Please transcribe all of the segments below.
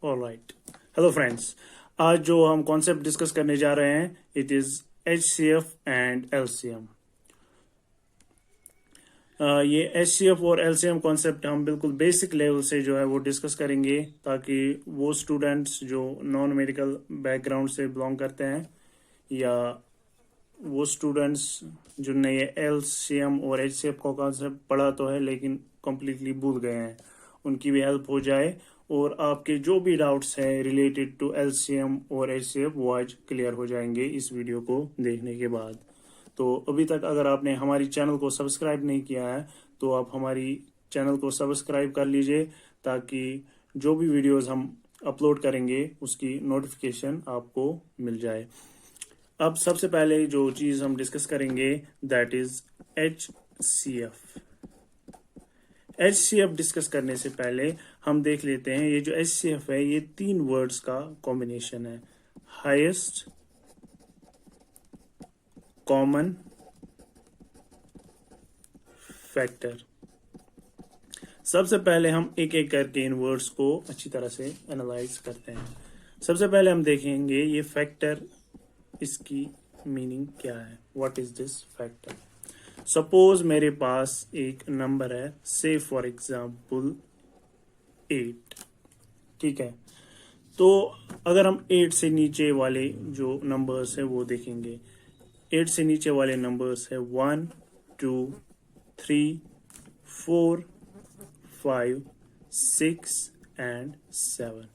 Alright, hello friends. आज जो हम कॉन्सेप्ट डिस्कस करने जा रहे हैं it is HCF and LCM. ये एचसीएफ और एलसीएम कॉन्सेप्ट हम बिल्कुल बेसिक लेवल से जो है वो डिस्कस करेंगे, ताकि वो स्टूडेंट्स जो नॉन मेडिकल बैकग्राउंड से बिलोंग करते हैं या वो स्टूडेंट्स जिनने ये एलसीएम और एचसीएफ का कॉन्सेप्ट पढ़ा तो है लेकिन कम्प्लीटली भूल गए हैं, उनकी भी हेल्प हो जाए और आपके जो भी डाउट्स हैं रिलेटेड टू एलसीएम और एचसीएफ वो आज क्लियर हो जाएंगे इस वीडियो को देखने के बाद। तो अभी तक अगर आपने हमारी चैनल को सब्सक्राइब नहीं किया है तो आप हमारी चैनल को सब्सक्राइब कर लीजिए, ताकि जो भी वीडियोस हम अपलोड करेंगे उसकी नोटिफिकेशन आपको मिल जाए। अब सबसे पहले जो चीज हम डिस्कस करेंगे that is HCF. HCF discuss करने से पहले हम देख लेते हैं ये जो एचसीएफ है ये 3 वर्ड्स का कॉम्बिनेशन है, हाईएस्ट कॉमन फैक्टर। सबसे पहले हम एक एक करके इन वर्ड्स को अच्छी तरह से एनालाइज करते हैं। सबसे पहले हम देखेंगे ये फैक्टर, इसकी मीनिंग क्या है। What is this factor? Suppose मेरे पास एक नंबर है, से फॉर एग्जाम्पल 8, ठीक है। तो अगर हम 8 से नीचे वाले जो नंबर्स है वो देखेंगे, 8 से नीचे वाले नंबर्स है 1 2 3 4 5 6 एंड 7।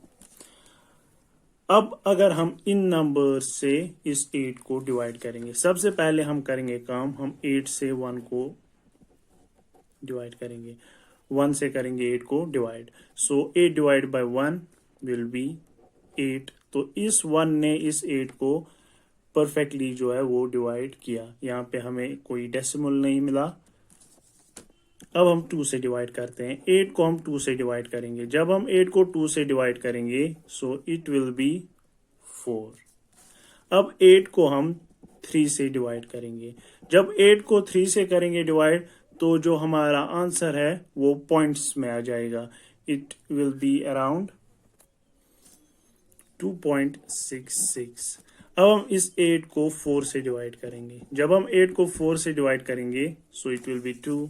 अब अगर हम इन नंबर से इस 8 को डिवाइड करेंगे, सबसे पहले हम करेंगे काम, हम 8 से 1 को डिवाइड करेंगे, 1 से करेंगे 8 को divide. So 8 divide by 1 will be 8। तो इस 1 ने इस 8 को परफेक्टली जो है वो डिवाइड किया, यहाँ पे हमें कोई डेसिमल नहीं मिला। अब हम 2 से डिवाइड करते हैं, 8 को हम 2 से डिवाइड करेंगे। जब हम 8 को 2 से डिवाइड करेंगे सो इट विल बी 4। अब 8 को हम 3 से डिवाइड करेंगे। जब 8 को 3 से करेंगे डिवाइड तो जो हमारा आंसर है वो पॉइंट्स में आ जाएगा, इट विल बी अराउंड 2.66। अब हम इस 8 को 4 से डिवाइड करेंगे। जब हम 8 को 4 से डिवाइड करेंगे सो इट विल बी 2।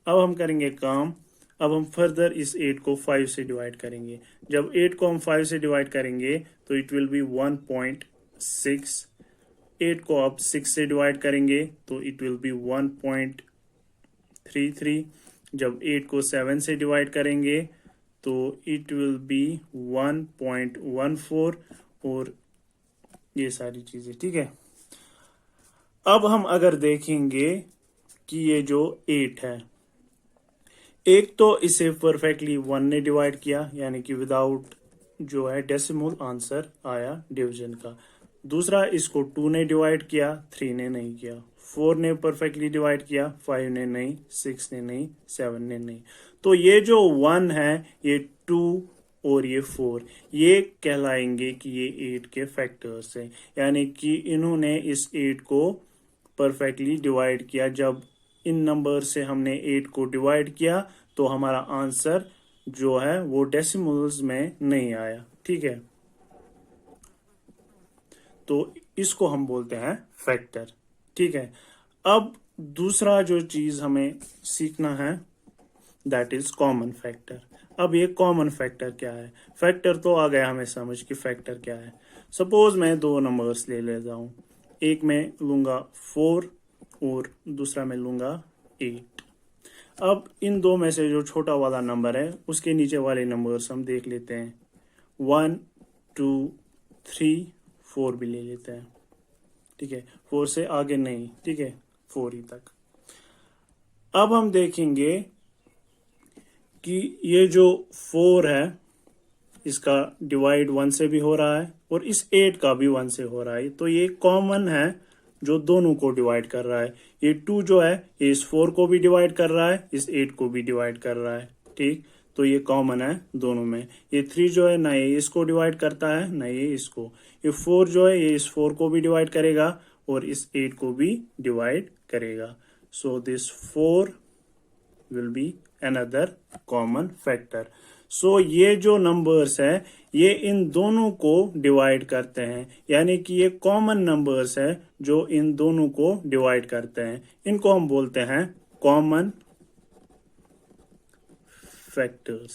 अब हम करेंगे काम, अब हम फर्दर इस 8 को 5 से डिवाइड करेंगे। जब 8 को हम 5 से डिवाइड करेंगे तो इट विल बी 1.6। 8 को अब 6 से डिवाइड करेंगे तो इट विल बी 1.33। जब 8 को 7 से डिवाइड करेंगे तो इट विल बी 1.14 और ये सारी चीजें, ठीक है। अब हम अगर देखेंगे कि ये जो 8 है, एक तो इसे परफेक्टली 1 ने डिवाइड किया, यानी कि विदाउट जो है डेसिमल आंसर आया डिवीजन का। दूसरा इसको 2 ने डिवाइड किया, 3 ने नहीं किया। 4 ने परफेक्टली डिवाइड किया, 5 ने नहीं, 6 ने नहीं, 7 ने नहीं। तो ये जो 1 है, ये 2 और ये 4 ये कहलाएंगे कि ये 8 के फैक्टर्स हैं, यानी कि इन्होंने इस 8 को परफेक्टली डिवाइड किया। जब इन नंबर से हमने 8 को डिवाइड किया तो हमारा आंसर जो है वो डेसिमल्स में नहीं आया, ठीक है। तो इसको हम बोलते हैं फैक्टर, ठीक है। अब दूसरा जो चीज हमें सीखना है दैट इज कॉमन फैक्टर। अब ये कॉमन फैक्टर क्या है? फैक्टर तो आ गया हमें समझ कि फैक्टर क्या है। सपोज मैं 2 नंबर्स ले लेता हूं, एक मैं लूंगा 4 और दूसरा मैं लूंगा 8। अब इन दो में से जो छोटा वाला नंबर है उसके नीचे वाले नंबर्स हम देख लेते हैं, 1 2 3 4 भी ले लेते हैं, ठीक है। 4 से आगे नहीं, ठीक है, 4 ही तक। अब हम देखेंगे कि ये जो 4 है इसका डिवाइड 1 से भी हो रहा है और इस 8 का भी 1 से हो रहा है, तो ये कॉमन है जो दोनों को डिवाइड कर रहा है। ये 2 जो है ये इस 4 को भी डिवाइड कर रहा है, इस 8 को भी डिवाइड कर रहा है, ठीक। तो ये कॉमन है दोनों में। ये 3 जो है ना ये इसको डिवाइड करता है ना ये इसको। ये 4 जो है ये इस 4 को भी डिवाइड करेगा और इस 8 को भी डिवाइड करेगा। So this 4 will be another common factor. सो ये जो नंबर्स है ये इन दोनों को डिवाइड करते हैं, यानी कि ये कॉमन नंबर्स है जो इन दोनों को डिवाइड करते हैं। इनको हम बोलते हैं कॉमन फैक्टर्स।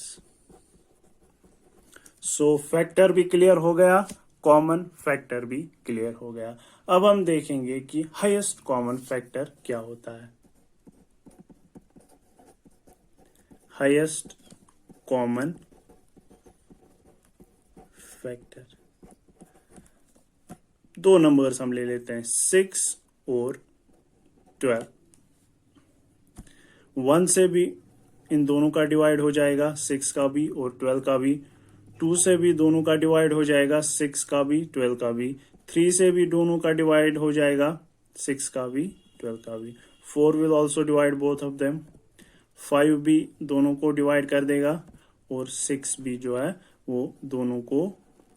सो फैक्टर भी क्लियर हो गया, कॉमन फैक्टर भी क्लियर हो गया। अब हम देखेंगे कि हाईएस्ट कॉमन फैक्टर क्या होता है। हाईएस्ट कॉमन फैक्टर, दो नंबर्स हम ले लेते हैं 6 और 12। 1 से भी इन दोनों का डिवाइड हो जाएगा, 6 का भी और 12 का भी। 2 से भी दोनों का डिवाइड हो जाएगा, 6 का भी 12 का भी। 3 से भी दोनों का डिवाइड हो जाएगा, 6 का भी 12 का भी। 4 will also divide both of them. 5 भी दोनों को डिवाइड कर देगा और 6 भी जो है वो दोनों को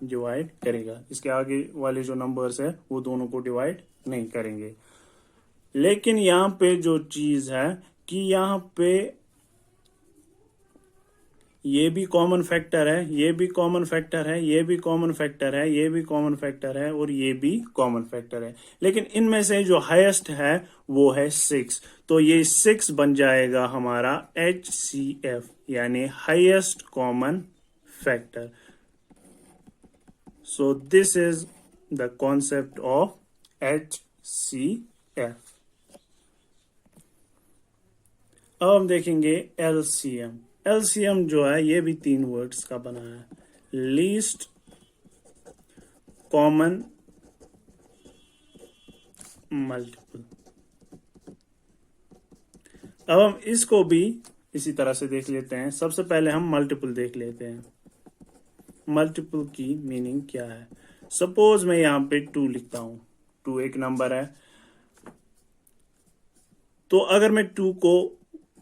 डिवाइड करेगा। इसके आगे वाले जो नंबर्स है वो दोनों को डिवाइड नहीं करेंगे। लेकिन यहाँ पे जो चीज है कि यहाँ पे ये भी कॉमन फैक्टर है, ये भी कॉमन फैक्टर है, ये भी कॉमन फैक्टर है, ये भी कॉमन फैक्टर है और ये भी कॉमन फैक्टर है। लेकिन इनमें से जो हाईएस्ट है वो है 6। तो ये 6 बन जाएगा हमारा HCF, यानी highest common factor. So this is the concept of HCF। अब हम देखेंगे LCM। LCM जो है ये भी 3 वर्ड्स का बना है, लीस्ट कॉमन मल्टीपल। अब हम इसको भी इसी तरह से देख लेते हैं। सबसे पहले हम मल्टीपल देख लेते हैं। मल्टीपल की मीनिंग क्या है। सपोज मैं यहां पे 2 लिखता हूं, 2 एक नंबर है, तो अगर मैं 2 को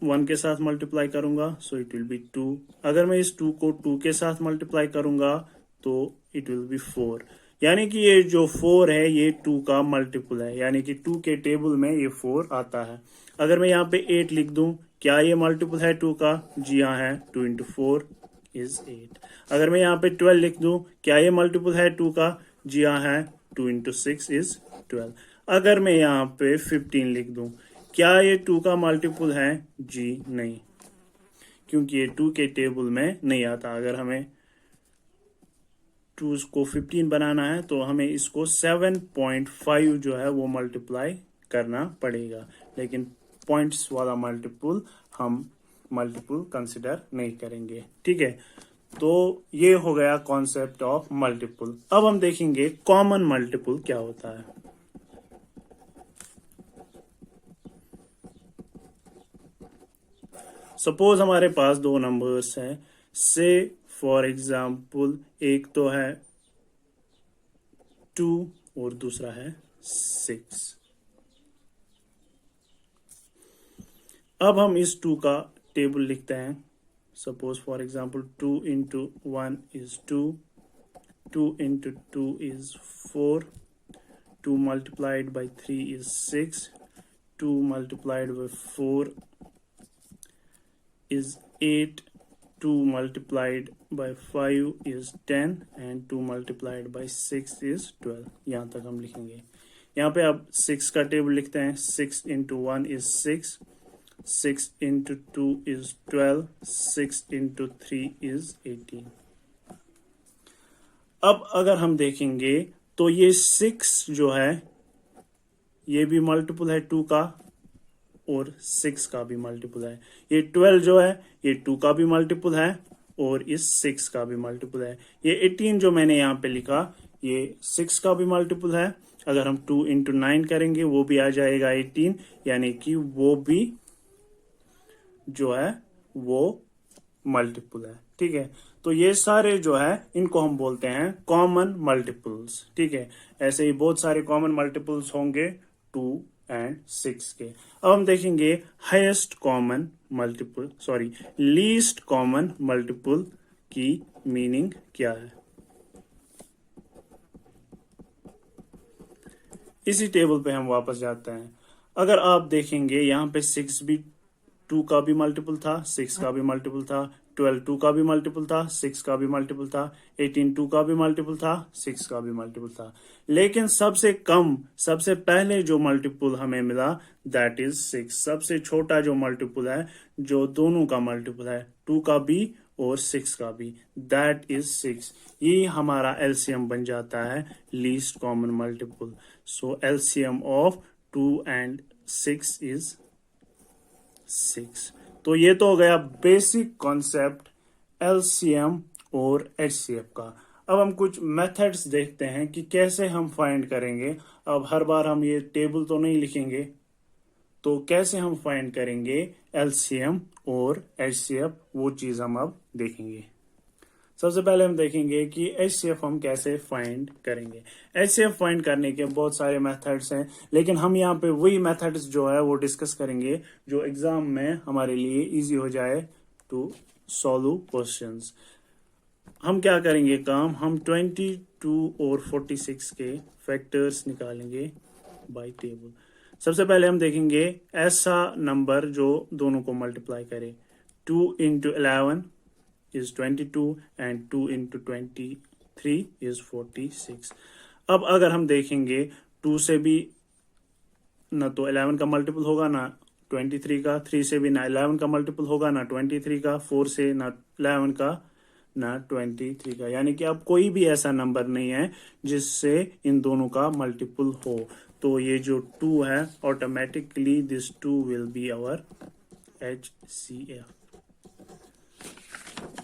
1 के साथ मल्टीप्लाई करूंगा सो इट विल बी 2। अगर मैं इस 2 को 2 के साथ मल्टीप्लाई करूंगा तो इट विल बी 4। यानी कि ये जो 4 है ये 2 का मल्टीपल है, यानी कि 2 के टेबल में ये 4 आता है। अगर मैं यहाँ पे 8 लिख दूं, क्या ये मल्टीपल है 2 का? जी हाँ है, 2 इंटू 4 इज 8। अगर मैं यहाँ पे 12 लिख दूं, क्या ये मल्टीपल है 2 का? जी हाँ है, 2 इंटू 6 इज 12। अगर मैं यहाँ पे 15 लिख दूं, क्या ये 2 का मल्टीपल है? जी नहीं, क्योंकि ये 2 के टेबल में नहीं आता। अगर हमें 2 को 15 बनाना है तो हमें इसको 7.5 जो है वो मल्टीप्लाई करना पड़ेगा, लेकिन पॉइंट्स वाला मल्टीपल हम मल्टीपल कंसिडर नहीं करेंगे। ठीक है, तो ये हो गया कॉन्सेप्ट ऑफ मल्टीपल। अब हम देखेंगे कॉमन मल्टीपल क्या होता है। सपोज हमारे पास 2 नंबर्स हैं, से फॉर एग्जाम्पल एक तो है 2 और दूसरा है 6। अब हम इस 2 का टेबल लिखते हैं। Suppose for example 2 into 1 is 2, 2 into 2 is 4, 2 multiplied by 3 is 6, 2 multiplied by 4 is 8, 2 multiplied by 5 is 10 and 2 multiplied by 6 is 12। यहाँ तक हम लिखेंगे। यहाँ पे अब 6 का टेबल लिखते हैं। 6 into 1 is 6, 6 into 2 is 12, 6 into 3 is 18। अब अगर हम देखेंगे तो ये 6 जो है ये भी मल्टीपल है 2 का और 6 का भी मल्टीपल है। ये 12 जो है ये 2 का भी मल्टीपल है और इस 6 का भी मल्टीपल है। ये 18 जो मैंने यहाँ पे लिखा ये 6 का भी मल्टीपल है। अगर हम 2 इंटू 9 करेंगे वो भी आ जाएगा 18, यानी कि वो भी जो है वो मल्टीपल है। ठीक है, तो ये सारे जो है इनको हम बोलते हैं कॉमन मल्टीपल्स। ठीक है, ऐसे ही बहुत सारे कॉमन मल्टीपल्स होंगे 2 एंड 6 के। अब हम देखेंगे highest common multiple, sorry least common multiple की मीनिंग क्या है। इसी टेबल पे हम वापस जाते हैं। अगर आप देखेंगे यहाँ पे 6 भी 2 का भी मल्टीपल था, 6 का भी मल्टीपल था, 12 2 का भी मल्टीपल था, 6 का भी मल्टीपल था, 18 2 का भी मल्टीपल था, 6 का भी मल्टीपल था। लेकिन सबसे कम, सबसे पहले जो मल्टीपल हमें मिला दैट इज 6। सबसे छोटा जो मल्टीपल है, जो दोनों का मल्टीपल है, 2 का भी और 6 का भी, दैट इज 6। ये हमारा एलसीएम बन जाता है, least common multiple. So LCM of 2 and 6 is 6। तो ये तो हो गया बेसिक कॉन्सेप्ट एलसीएम और एचसीएफ का। अब हम कुछ मेथड्स देखते हैं कि कैसे हम फाइंड करेंगे। अब हर बार हम ये टेबल तो नहीं लिखेंगे, तो कैसे हम फाइंड करेंगे एलसीएम और एचसीएफ, वो चीज हम अब देखेंगे। सबसे पहले हम देखेंगे कि एचसीएफ हम कैसे फाइंड करेंगे। एचसीएफ फाइंड करने के बहुत सारे मेथड्स हैं, लेकिन हम यहाँ पे वही मेथड्स जो है वो डिस्कस करेंगे जो एग्जाम में हमारे लिए इजी हो जाए टू सॉल्व क्वेश्चंस। हम क्या करेंगे काम, हम 22 और 46 के फैक्टर्स निकालेंगे बाय टेबल। सबसे पहले हम देखेंगे ऐसा नंबर जो दोनों को मल्टीप्लाई करे। 2 into 11 is 22 and 2 into 23 is 46। अब अगर हम देखेंगे 2 से भी ना तो 11 का मल्टीपल होगा ना 23 का, 3 से भी ना 11 का मल्टीपल होगा ना 23 का, 4 से ना 11 का ना 23 का, यानी कि अब कोई भी ऐसा नंबर नहीं है जिससे इन दोनों का मल्टीपल हो। तो ये जो 2 है, automatically this 2 will be our HCF।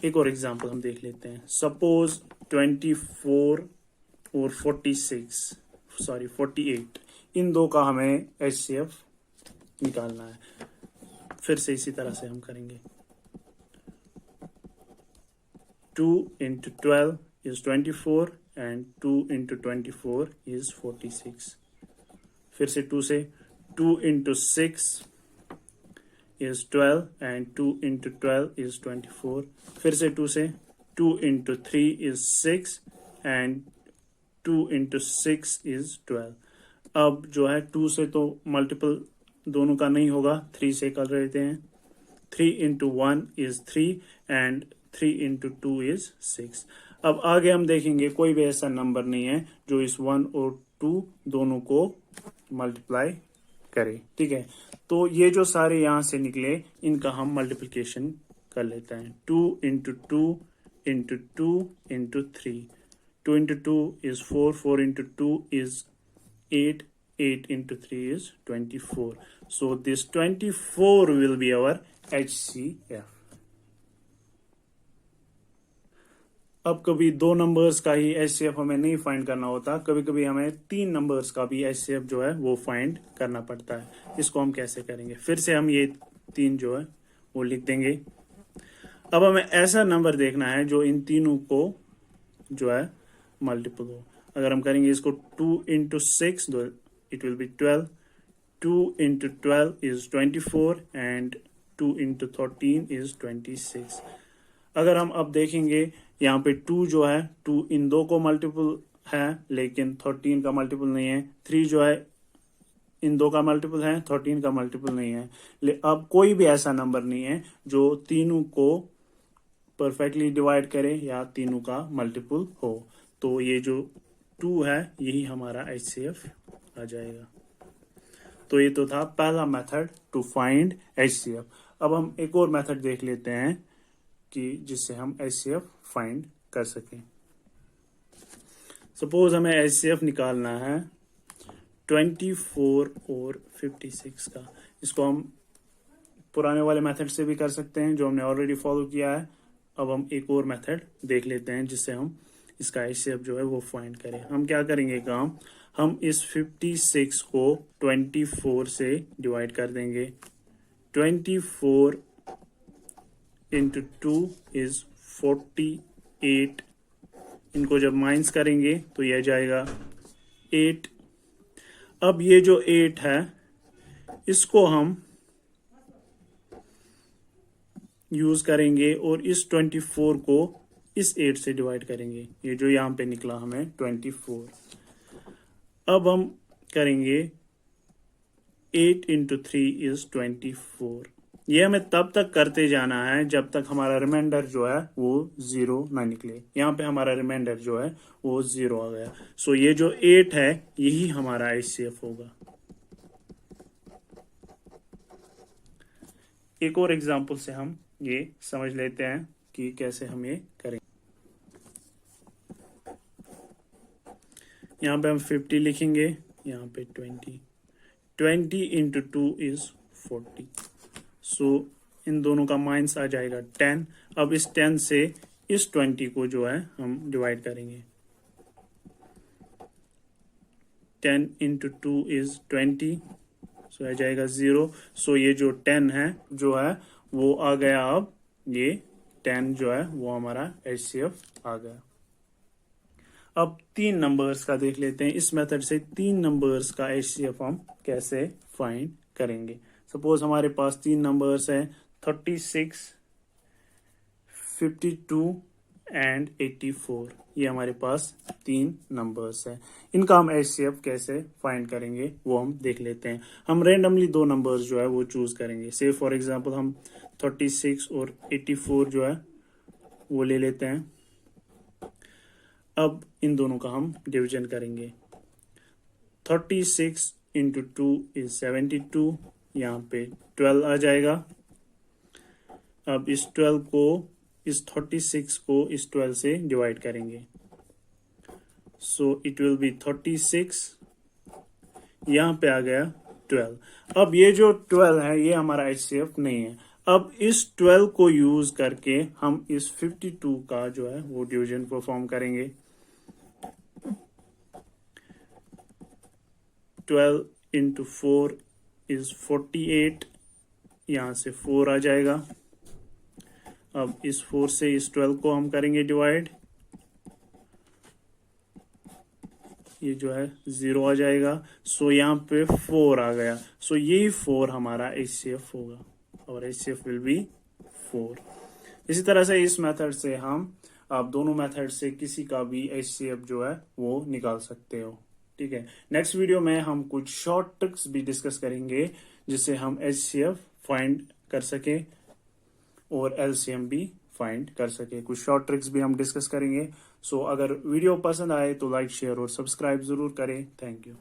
एक और एग्जांपल हम देख लेते हैं। सपोज 24 और 48 इन दो का हमें HCF निकालना है। फिर से इसी तरह से हम करेंगे। 2 into 12 is 24 and 2 into 24 is 46। फिर से 2 से 2 into 6 is 12 and 2 into 12 is 24। फिर से 2 से 2 into 3 is 6 and 2 into 6 is 12। अब जो है 2 से तो मल्टीपल दोनों का नहीं होगा, 3 से कर लेते हैं। 3 into 1 is 3 and 3 into 2 is 6। अब आगे हम देखेंगे कोई भी ऐसा नंबर नहीं है जो इस 1 और 2 दोनों को मल्टीप्लाई करे। ठीक है, तो ये जो सारे यहां से निकले इनका हम मल्टीप्लिकेशन कर लेते हैं। 2 into 2 into 2 into 3। 2 into 2 is 4, 4 into 2 is 8, 8 into 3 is 24। So this 24 will be our HCF। अब कभी 2 नंबर्स का ही HCF हमें नहीं फाइंड करना होता, कभी कभी हमें 3 नंबर्स का भी HCF जो है वो फाइंड करना पड़ता है। इसको हम कैसे करेंगे, फिर से हम ये 3 जो है वो लिख देंगे। अब हमें ऐसा नंबर देखना है जो इन तीनों को जो है मल्टीपल हो। अगर हम करेंगे इसको 2 into 6 it will be 12। 2 into 12 is 24 and 2 into 13 is 26। अगर हम अब देखेंगे यहाँ पे 2 जो है 2 इन दो को मल्टीपल है, लेकिन 13 का मल्टीपल नहीं है। 3 जो है इन दो का मल्टीपल है, 13 का मल्टीपल नहीं है। अब कोई भी ऐसा नंबर नहीं है जो तीनों को परफेक्टली डिवाइड करे या तीनों का मल्टीपल हो। तो ये जो 2 है यही हमारा HCF आ जाएगा। तो ये तो था पहला मेथड टू फाइंड HCF। अब हम एक और मेथड देख लेते हैं कि जिससे हम HCF फाइंड कर सकें। सपोज हमें HCF निकालना है 24 और 56 का। इसको हम पुराने वाले मेथड से भी कर सकते हैं जो हमने ऑलरेडी फॉलो किया है। अब हम एक और मेथड देख लेते हैं जिससे हम इसका HCF जो है वो फाइंड करें। हम क्या करेंगे काम, हम इस 56 को 24 से डिवाइड कर देंगे। 24 into 2 is 48। इनको जब माइनस करेंगे तो यह जाएगा 8। अब ये जो 8 है इसको हम यूज करेंगे और इस 24 को इस 8 से डिवाइड करेंगे। ये जो यहां पे निकला हमें 24। अब हम करेंगे 8 into 3 is 24। ये हमें तब तक करते जाना है जब तक हमारा रिमाइंडर जो है वो 0 ना निकले। यहाँ पे हमारा रिमाइंडर जो है वो 0 आ गया। सो ये जो 8 है यही हमारा HCF होगा। एक और एग्जांपल से हम ये समझ लेते हैं कि कैसे हम ये करेंगे। यहाँ पे हम 50 लिखेंगे, यहाँ पे 20 इंटू 2 इज 40। सो इन दोनों का माइनस आ जाएगा 10। अब इस 10 से इस 20 को जो है हम डिवाइड करेंगे। 10 इंटू 2 इज 20, सो आ जाएगा 0। सो ये जो 10 है जो है वो आ गया। अब ये 10 जो है वो हमारा HCF आ गया। अब 3 नंबर्स का देख लेते हैं। इस मेथड से 3 नंबर्स का HCF हम कैसे फाइंड करेंगे। सपोज हमारे पास 3 नंबर्स हैं 36, 52 एंड 84। ये हमारे पास 3 नंबर्स हैं। इनका हम HCF कैसे फाइंड करेंगे वो हम देख लेते हैं। हम रेंडमली 2 नंबर्स जो है वो चूज करेंगे। से फॉर एग्जांपल हम 36 और 84 जो है वो ले लेते हैं। अब इन दोनों का हम डिवीजन करेंगे। 36 इंटू 2 इज 72, यहाँ पे 12 आ जाएगा। अब इस 12 को, इस 36 को इस 12 से डिवाइड करेंगे। सो इट विल बी 36, यहाँ पे आ गया 12। अब ये जो 12 है ये हमारा HCF नहीं है। अब इस 12 को यूज करके हम इस 52 का जो है वो डिवीजन परफॉर्म करेंगे। 12 इंटू 4 इज 48, यहाँ से 4 आ जाएगा। अब इस 4 से इस 12 को हम करेंगे डिवाइड, ये जो है 0 आ जाएगा। सो यहाँ पे 4 आ गया। सो यही 4 हमारा HCF होगा और HCF विल बी 4। इसी तरह से इस मेथड से हम, आप दोनों मेथड से किसी का भी HCF जो है वो निकाल सकते हो। ठीक है, नेक्स्ट वीडियो में हम कुछ शॉर्ट ट्रिक्स भी डिस्कस करेंगे जिससे हम HCF फाइंड कर सके और LCM भी फाइंड कर सके। कुछ शॉर्ट ट्रिक्स भी हम डिस्कस करेंगे। सो अगर वीडियो पसंद आए तो लाइक, शेयर और सब्सक्राइब जरूर करें। Thank you.